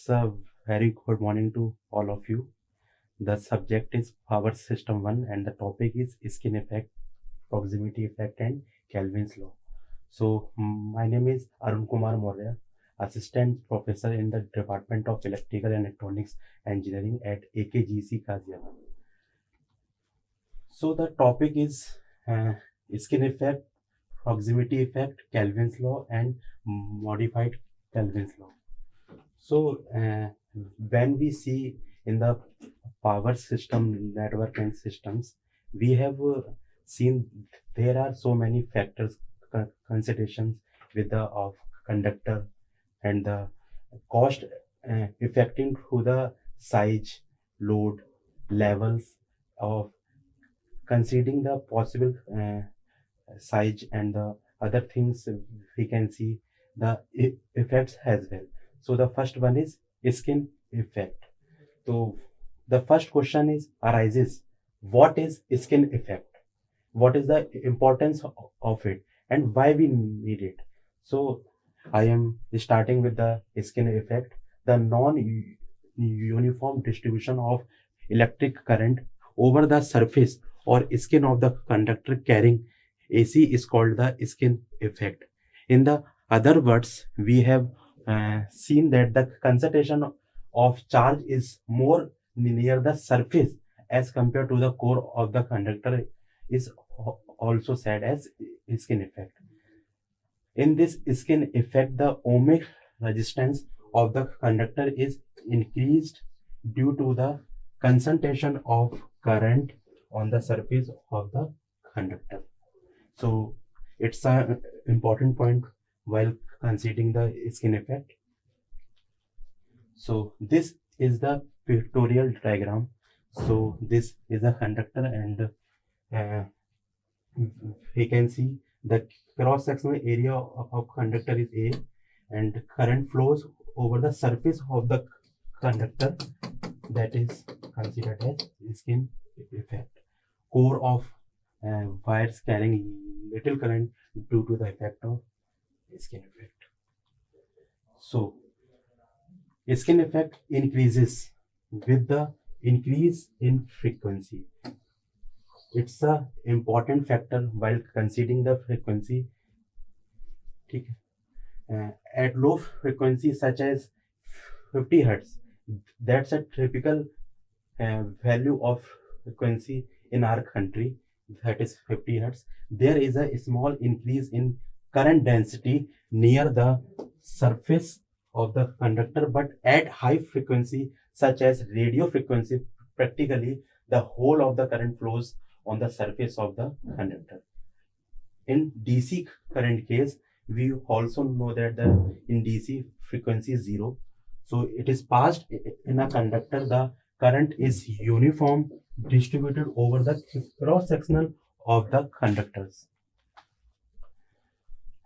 It's a very good morning to all of you. The subject is Power System 1 and the topic is skin effect, proximity effect and Kelvin's law. So my name is Arun Kumar Maury, Assistant Professor in the Department of Electrical and Electronics Engineering at AKGEC Ghaziabad. So the topic is skin effect, proximity effect, Kelvin's law and modified Kelvin's law. So when we see in the power system network and systems, we have seen there are so many factors considerations with the of conductor and the cost affecting to the size, load, levels of considering the possible size and the other things we can see the effects as well. So the first one is skin effect. So the first question is arises, what is skin effect? What is the importance of it and why we need it? So I am starting with the skin effect, the non-uniform distribution of electric current over the surface or skin of the conductor carrying AC is called the skin effect. In the other words, we have seen that the concentration of charge is more near the surface as compared to the core of the conductor is also said as skin effect. In this skin effect, the ohmic resistance of the conductor is increased due to the concentration of current on the surface of the conductor. So it's an important point while considering the skin effect. So this is the pictorial diagram. So this is a conductor and we can see the cross-sectional area of conductor is A and current flows over the surface of the conductor, that is considered as skin effect. Core of wires carrying little current due to the effect of skin effect. So skin effect increases with the increase in frequency. It's a important factor while considering the frequency. At low frequency such as 50 Hertz, that's a typical value of frequency in our country, that is 50 Hertz. There is a small increase in current density near the surface of the conductor, but at high frequency such as radio frequency, practically the whole of the current flows on the surface of the conductor. In DC current case, we also know that in DC frequency is 0. So it is passed in a conductor, the current is uniform distributed over the cross-sectional of the conductors.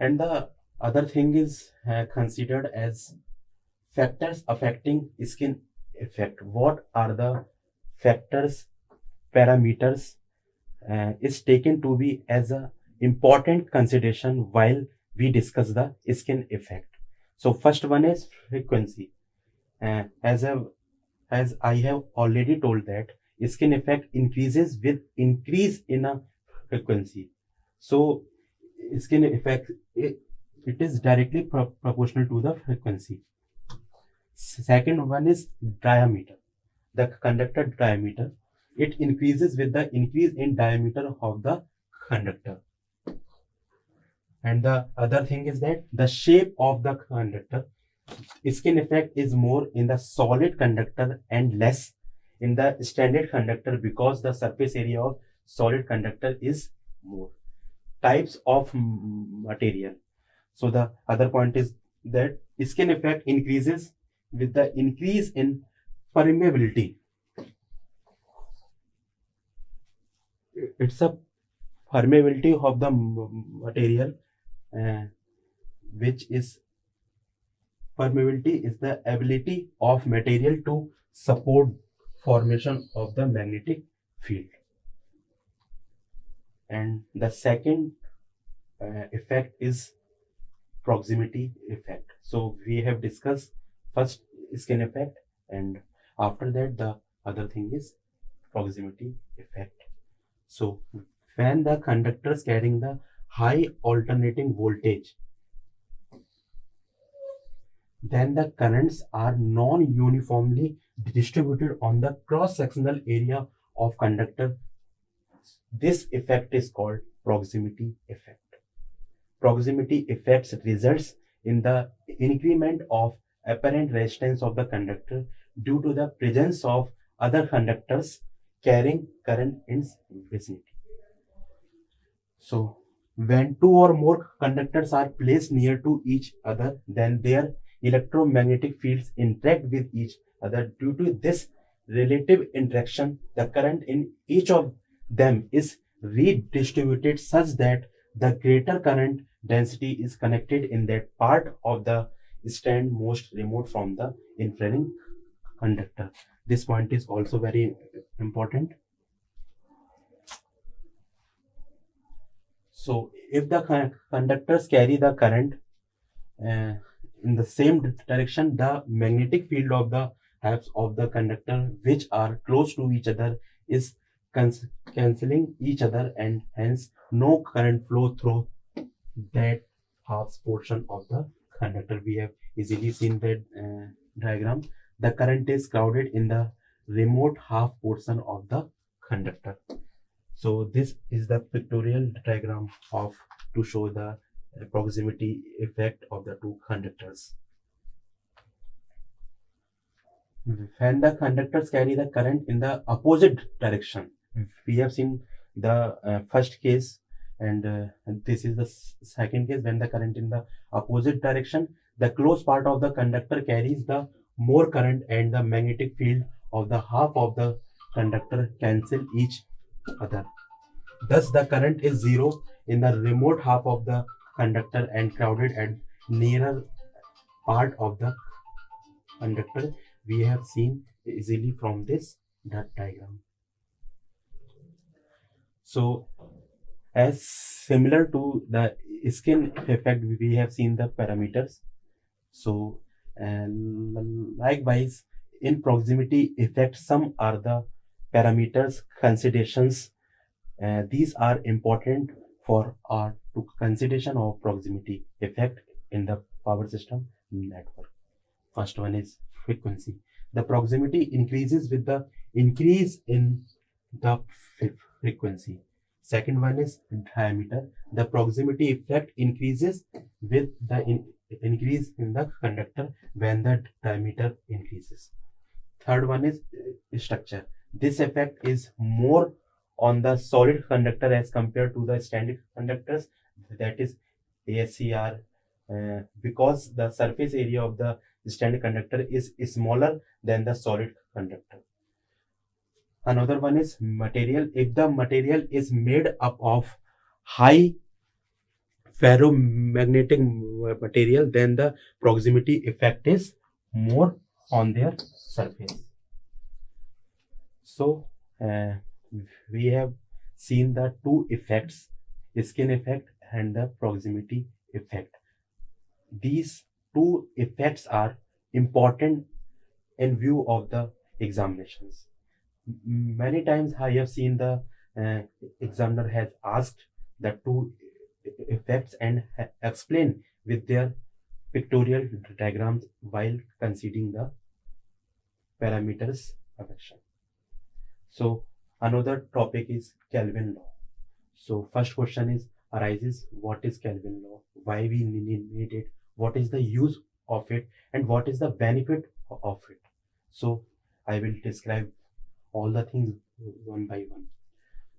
And the other thing is considered as factors affecting skin effect. What are the factors, parameters is taken to be as a important consideration while we discuss the skin effect. So first one is frequency. As I have already told that skin effect increases with increase in a frequency. So skin effect, it is directly proportional to the frequency. Second one is diameter. The conductor diameter, it increases with the increase in diameter of the conductor. And the other thing is that the shape of the conductor, skin effect is more in the solid conductor and less in the standard conductor because the surface area of solid conductor is more. Types of material. So the other point is that skin effect increases with the increase in permeability. It's a permeability of the material, which is permeability is the ability of material to support formation of the magnetic field. And the second effect is proximity effect. So we have discussed first skin effect, and after that the other thing is proximity effect. So when the conductors carrying the high alternating voltage, then the currents are non-uniformly distributed on the cross-sectional area of conductor. This effect is called proximity effect. Proximity effects results in the increment of apparent resistance of the conductor due to the presence of other conductors carrying current in vicinity. So when two or more conductors are placed near to each other, then their electromagnetic fields interact with each other. Due to this relative interaction, the current in each of them is redistributed such that the greater current density is connected in that part of the strand most remote from the inferring conductor. This point is also very important. So if the conductors carry the current in the same direction, the magnetic field of the halves of the conductor which are close to each other is cancelling each other, and hence no current flow through that half portion of the conductor. We have easily seen that diagram. The current is crowded in the remote half portion of the conductor. So this is the pictorial diagram of to show the proximity effect of the two conductors. When the conductors carry the current in the opposite direction, we have seen the first case, and this is the second case. When the current in the opposite direction, the close part of the conductor carries the more current, and the magnetic field of the half of the conductor cancel each other. Thus, the current is zero in the remote half of the conductor and crowded at nearer part of the conductor. We have seen easily from this diagram. So, as similar to the skin effect, we have seen the parameters. So, likewise, in proximity effect, some are the parameters considerations. These are important for our consideration of proximity effect in the power system network. First one is frequency. The proximity increases with the increase in the frequency. Second one is diameter. The proximity effect increases with the increase in the conductor when the diameter increases. Third one is structure. This effect is more on the solid conductor as compared to the standard conductors, that is ASCR, because the surface area of the standard conductor is smaller than the solid conductor. Another one is material. If the material is made up of high ferromagnetic material, then the proximity effect is more on their surface. So we have seen the two effects, skin effect and the proximity effect. These two effects are important in view of the examinations. Many times I have seen the examiner has asked the two effects and explain with their pictorial diagrams while considering the parameters affection. So another topic is Kelvin law. So first question is arises, what is Kelvin law, why we need it, what is the use of it, and what is the benefit of it. So I will describe all the things one by one.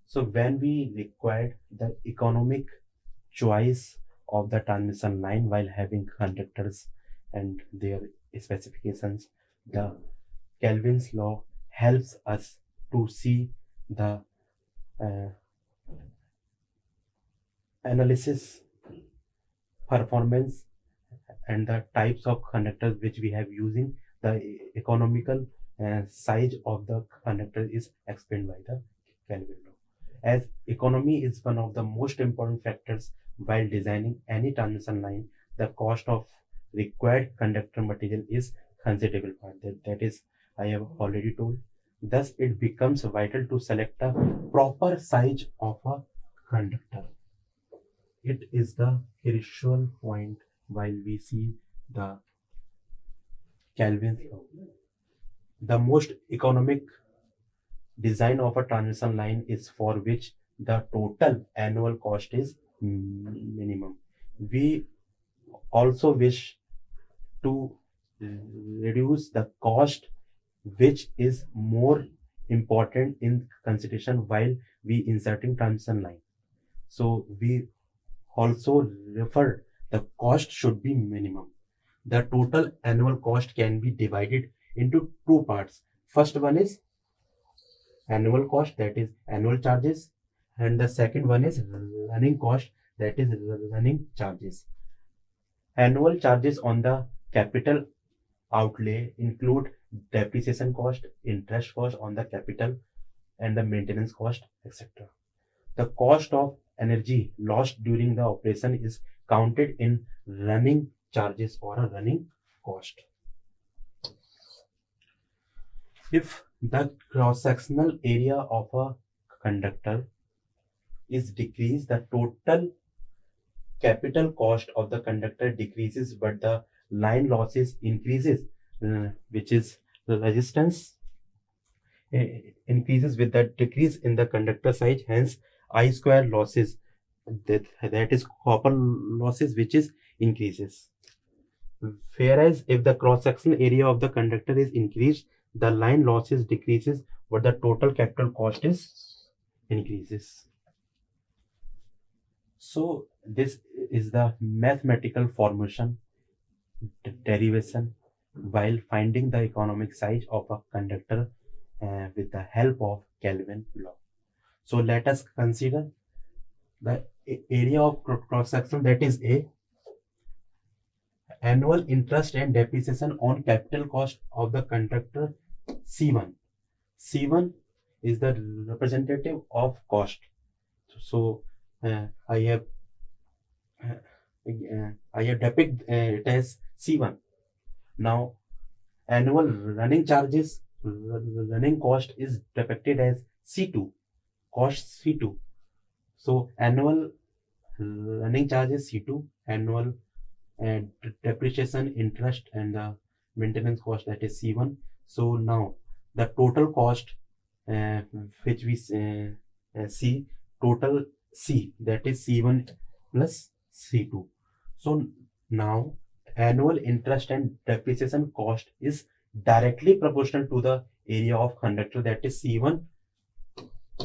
So when we required the economic choice of the transmission line while having conductors and their specifications, the Kelvin's law helps us to see the analysis, performance, and the types of conductors which we have using. The economical size of the conductor is explained by the Kelvin law. As economy is one of the most important factors while designing any transmission line, the cost of required conductor material is considerable part. That is, I have already told. Thus, it becomes vital to select a proper size of a conductor. It is the crucial point while we see the Kelvin's law. The most economic design of a transmission line is for which the total annual cost is minimum. We also wish to reduce the cost, which is more important in consideration while we inserting transmission line. So we also refer the cost should be minimum. The total annual cost can be divided into two parts. First one is annual cost, that is annual charges, and the second one is running cost, that is running charges. Annual charges on the capital outlay include depreciation cost, interest cost on the capital, and the maintenance cost, etc. The cost of energy lost during the operation is counted in running charges or a running cost. If the cross-sectional area of a conductor is decreased, the total capital cost of the conductor decreases, but the line losses increases, which is the resistance increases with the decrease in the conductor size. Hence, I square losses, that is copper losses, which is increases. Whereas if the cross-section area of the conductor is increased, the line losses decreases, but the total capital cost is increases. So this is the mathematical formation derivation while finding the economic size of a conductor with the help of Kelvin law. So let us consider the area of cross section, that is A. Annual interest and depreciation on capital cost of the conductor C1. C1 is the representative of cost. So I have depicted it as C1. Now annual running charges, running cost is depicted as C2, cost C2. So annual running charges C2, annual depreciation, interest, and the maintenance cost, that is C1. So now the total cost which we see, total C, that is C1 plus C2. So now annual interest and depreciation cost is directly proportional to the area of conductor, that is C1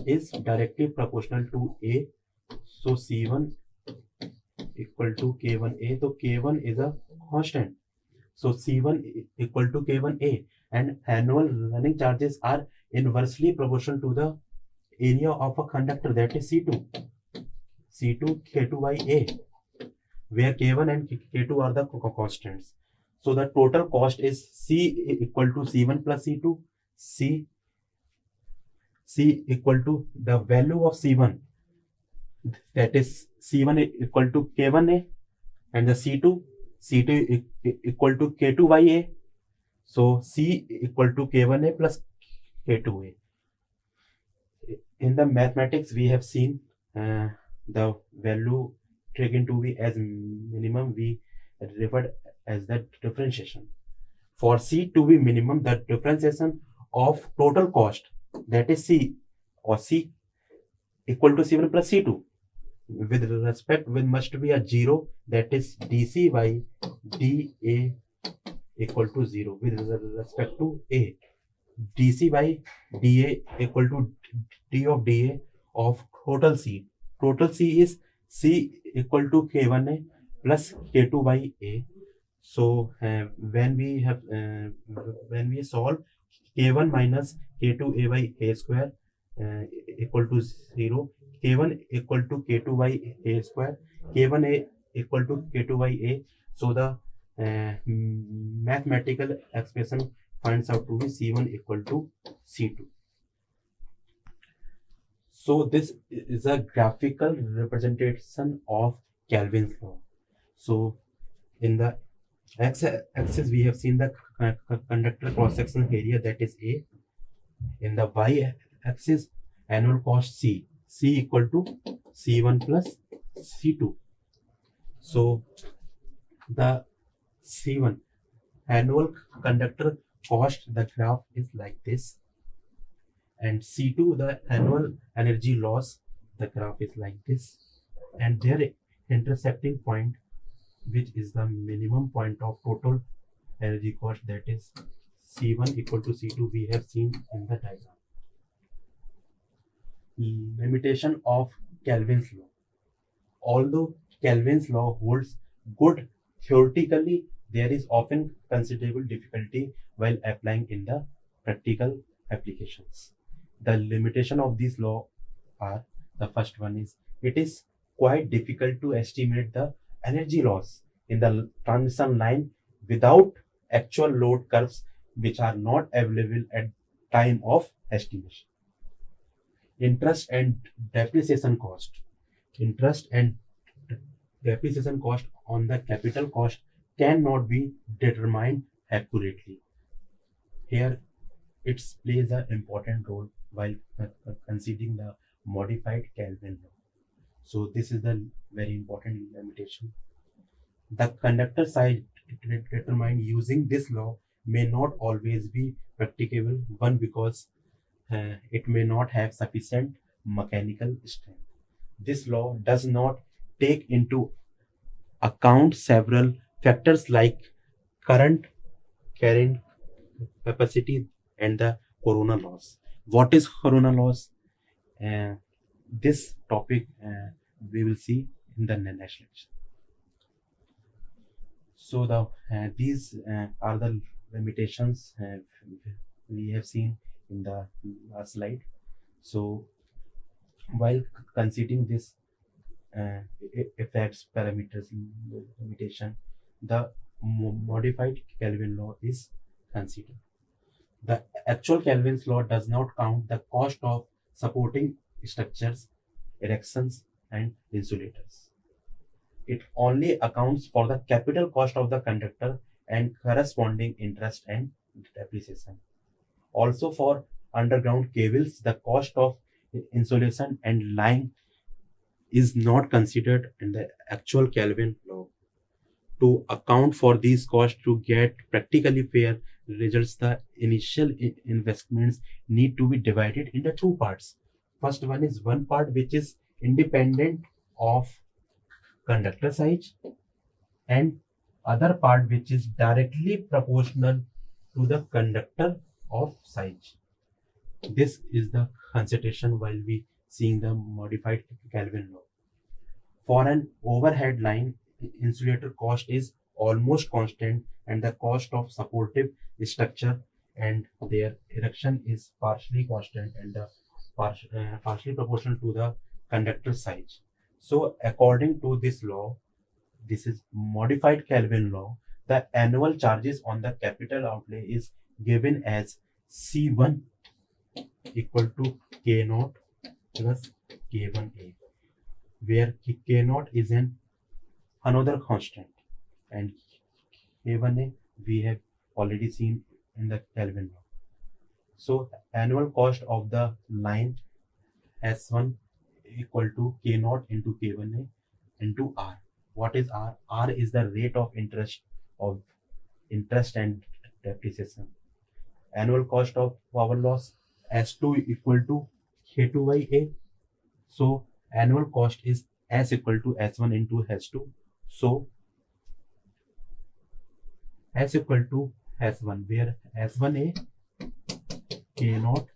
is directly proportional to A. So C1 equal to K1A. So K1 is a constant. So C1 equal to K1A, and annual running charges are inversely proportional to the area of a conductor, that is C2. C2 K2 by A, where K1 and K2 are the constants. So the total cost is C equal to C1 plus C2. C equal to the value of C1, that is C1 equal to K1A, and the C2 equal to K2 by A. So C equal to K1A plus K2A. In the mathematics, we have seen the value taken to be as minimum, we referred as the differentiation. For C to be minimum, the differentiation of total cost, that is C, or C equal to C1 plus C2, with respect with must be a 0, that is dC by dA equal to 0 with respect to A. dC by dA equal to d of dA of total C. Total C is C equal to K1A plus K2 by A. So when we solve K1 minus K2A by A square equal to 0, K1 equal to K2 by A square, K1A equal to K2 by A. So the mathematical expression finds out to be C1 equal to C2. So this is a graphical representation of Kelvin's law. So in the X-axis we have seen the conductor cross-sectional area, that is A. In the y-axis, annual cost C. C equal to C1 plus C2. So the C1 annual conductor cost, the graph is like this, and C2 the annual energy loss, the graph is like this, and their intersecting point, which is the minimum point of total energy cost, that is C1 equal to C2, we have seen in the diagram. Limitation of Kelvin's law. Although Kelvin's law holds good theoretically, there is often considerable difficulty while applying in the practical applications. The limitation of this law are, the first one is, it is quite difficult to estimate the energy loss in the transition line without actual load curves which are not available at time of estimation. Interest and depreciation cost. Interest and depreciation cost on the capital cost cannot be determined accurately. Here, it plays an important role while considering the modified Kelvin law. So this is the very important limitation. The conductor size determined using this law may not always be practicable. One, because it may not have sufficient mechanical strength. This law does not take into account several factors like current carrying capacity and the corona loss. What is corona loss? This topic we will see in the next lecture. So these are the limitations we have seen in the last slide. So while considering this effects parameters limitation, the modified Kelvin law is considered. The actual Kelvin's law does not count the cost of supporting structures, erections, and insulators. It only accounts for the capital cost of the conductor and corresponding interest and depreciation. Also, for underground cables, the cost of insulation and line is not considered in the actual Kelvin law. To account for these costs to get practically fair results, the initial investments need to be divided into two parts. First one is one part which is independent of conductor size, and other part which is directly proportional to the conductor of size. This is the consideration while we seeing the modified Kelvin law. For an overhead line, insulator cost is almost constant, and the cost of supportive structure and their erection is partially constant and partially proportional to the conductor size. So according to this law, this is modified Kelvin law, the annual charges on the capital outlay is given as C1 equal to K0 plus K1A, where K0 is another constant and K1A we have already seen in the Kelvin law. So annual cost of the line S1 equal to K0 into K1A into R. What is R? R is the rate of interest and depreciation. Annual cost of power loss S2 equal to K2 by A. So annual cost is S equal to S1 into S2. So S equal to S1, where S1A K0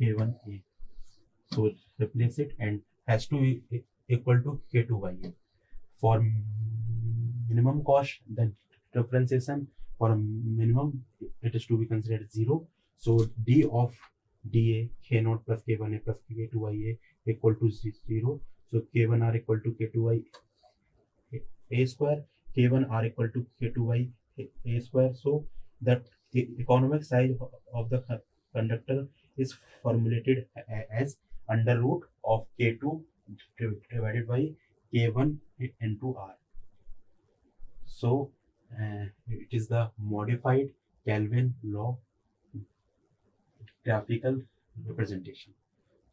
K1A. So replace it, and S2 equal to K2 by A. For minimum cost, the differentiation for minimum, it is to be considered 0. So D of dA K0 plus K1A plus K2 by A equal to 0. So K1R equal to K2 by A square, K1R equal to K2 by A square. So that economic size of the conductor is formulated as under root of K2 divided by K1 into R. So it is the modified Kelvin law graphical representation.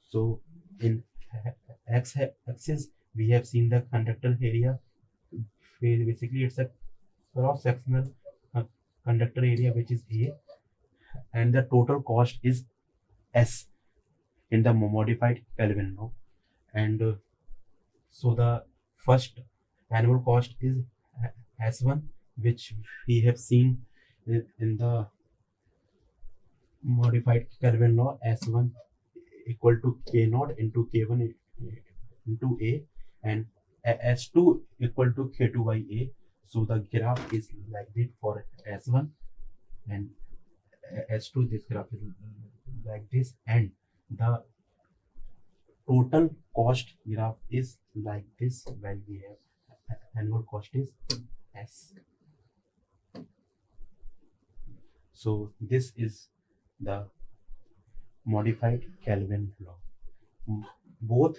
So in x-axis we have seen the conductor area. Basically it's a cross-sectional uh, conductor area which is A, and the total cost is S in the modified Kelvin law. And so the first annual cost is S1, which we have seen in the modified Kelvin law. S1 equal to K naught into K1 into A, and S2 equal to K2 by A. So the graph is like this for S1, and S2 this graph is like this, and the total cost graph is like this when we have annual cost is S. So this is the modified Kelvin law. Both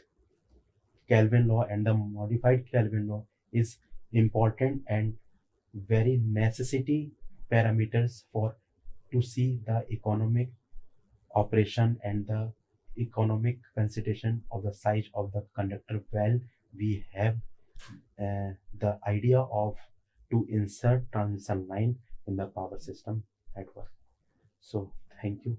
Kelvin law and the modified Kelvin law is important and very necessity parameters for to see the economic operation and the economic consideration of the size of the conductor. Well, we have the idea of to insert transition line in the power system network. So thank you.